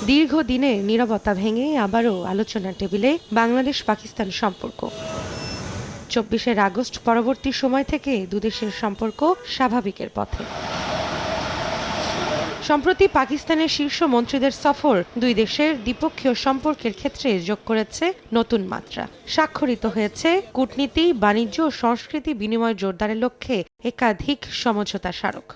দীর্ঘদিনের নীরবতা ভেঙে আবারও আলোচনার টেবিলে বাংলাদেশ পাকিস্তান সম্পর্ক। ২৪ আগস্ট পরবর্তী সময় থেকে দুদেশের সম্পর্ক স্বাভাবিকের পথে। সম্প্রতি পাকিস্তানের শীর্ষ মন্ত্রীদের সফর দুই দেশের দ্বিপক্ষীয় সম্পর্কের ক্ষেত্রে যোগ করেছে নতুন মাত্রা। স্বাক্ষরিত হয়েছে কূটনীতি, বাণিজ্য ও সংস্কৃতি বিনিময় জোরদারের লক্ষ্যে একাধিক সমঝোতা স্মারক।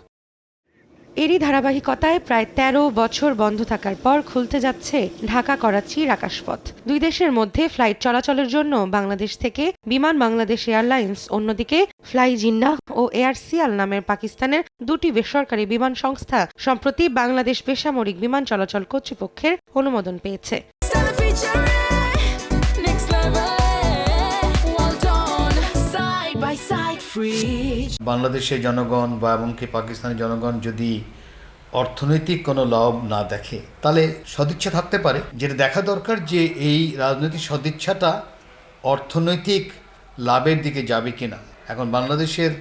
এরই ধারাবাহিকতায় প্রায় ১৩ বছর বন্ধ থাকার পর খুলতে যাচ্ছে ঢাকা করাচির আকাশপথ। দুই দেশের মধ্যে ফ্লাইট চলাচলের জন্য বাংলাদেশ থেকে বিমান বাংলাদেশ এয়ারলাইন্স, অন্যদিকে ফ্লাই জিন্নাহ ও এয়ার সিয়াল নামের পাকিস্তানের দুটি বেসরকারি বিমান সংস্থা সম্প্রতি বাংলাদেশ বেসামরিক বিমান চলাচল কর্তৃপক্ষের অনুমোদন পেয়েছে। বাংলাদেশের জনগণ বা এমনকি পাকিস্তানের জনগণ যদি অর্থনৈতিক কোনো লাভ না দেখে তাহলে সদিচ্ছা থাকতে পারে। যেটা দেখা দরকার যে এই রাজনৈতিক সদিচ্ছাটা অর্থনৈতিক লাভের দিকে যাবে কিনা। এখন বাংলাদেশের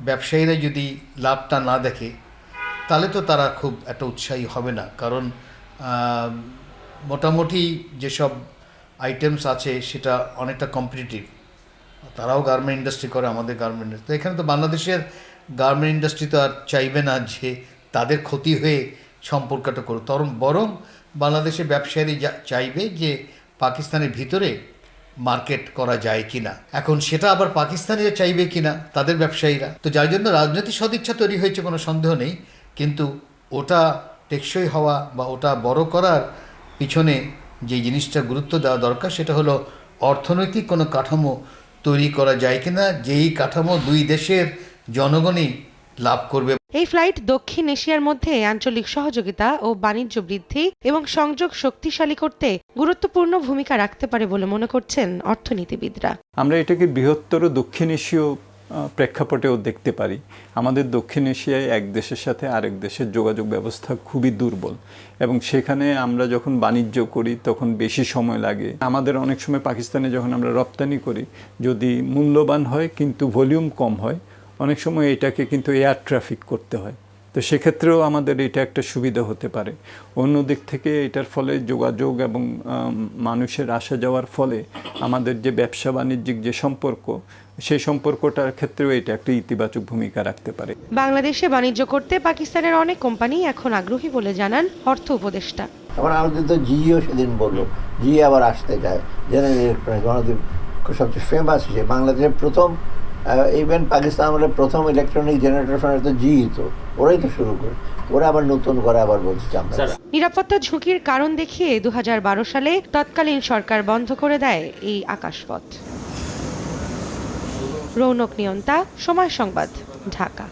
ব্যবসায়ীরা যদি লাভটা না দেখে তাহলে তো তারা খুব একটা উৎসাহী হবে না, কারণ মোটামুটি যেসব আইটেমস আছে সেটা অনেকটা কম্পিটিটিভ। তারাও গার্মেন্ট ইন্ডাস্ট্রি করে, আমাদের গার্মেন্ট ইন্ডাস্ট্রি। তো এখানে তো বাংলাদেশের গার্মেন্ট ইন্ডাস্ট্রি তো আর চাইবে না যে তাদের ক্ষতি হয়ে সম্পর্কটা করুক, বরং বাংলাদেশের ব্যবসায়ীরা চাইবে যে পাকিস্তানের ভিতরে মার্কেট করা যায় কিনা। এখন সেটা আবার পাকিস্তানিরা চাইবে কিনা তাদের ব্যবসায়ীরা। তো যার জন্য রাজনৈতিক সদিচ্ছা তৈরি হয়েছে, কোনো সন্দেহ নেই, কিন্তু ওটা টেকসই হওয়া বা ওটা বড় করার পিছনে যে জিনিসটা গুরুত্ব দেওয়া দরকার সেটা হলো অর্থনৈতিক কোনো কাঠামো তৈরি করা যায় কিনা, যেই কাঠামো দুই দেশের জনগণই লাভ করবে। এই ফ্লাইট দক্ষিণ এশিয়ার মধ্যে আঞ্চলিক সহযোগিতা ও বাণিজ্য বৃদ্ধি এবং সংযোগ শক্তিশালী করতে গুরুত্বপূর্ণ ভূমিকা রাখতে পারে বলে মনে করছেন অর্থনীতিবিদরা। আমরা এটাকে বৃহত্তর দক্ষিণ এশীয় প্রেক্ষাপটেও দেখতে পারি। আমাদের দক্ষিণ এশিয়ায় এক দেশের সাথে আরেক দেশের যোগাযোগ ব্যবস্থা খুবই দুর্বল এবং সেখানে আমরা যখন বাণিজ্য করি তখন বেশি সময় লাগে। আমাদের অনেক সময় পাকিস্তানে যখন আমরা রপ্তানি করি, যদি মূল্যবান হয় কিন্তু ভলিউম কম হয়, অনেক সময় এটাকে কিন্তু এয়ার ট্রাফিক করতে হয়। তো সেক্ষেত্রেও আমাদের এটা একটা সুবিধা হতে পারে। অন্য দিক থেকে এটার ফলে যোগাযোগ এবং মানুষের আসা যাওয়ার ফলে আমাদের যে ব্যবসা বাণিজ্যিক যে সম্পর্ক, সেই সম্পর্কটার ক্ষেত্রেও এটা একটা ইতিবাচক ভূমিকা রাখতে পারে। বাংলাদেশে বাণিজ্য করতে পাকিস্তানের অনেক কোম্পানি এখন আগ্রহী বলে জানান অর্থ উপদেষ্টা। আবার আমাদের তো জিও সেদিন বললো, জিও আবার আসতে চায়। জেনারেল ইলেকট্রনিক সবচেয়ে ফেমাস সে বাংলাদেশের প্রথম, ইভেন পাকিস্তান আমাদের প্রথম ইলেকট্রনিক জেনারেটর ফোনের তো জিই, তো ওরাই তো শুরু করে, ওরা আবার নতুন করে আবার বলছে আমরা। নিরাপত্তা ঝুঁকির কারণ দেখিয়ে ২০১২ সালে তৎকালীন সরকার বন্ধ করে দেয় এই আকাশপথ। রৌনক নিয়ন্তা, সময় সংবাদ, ঢাকা।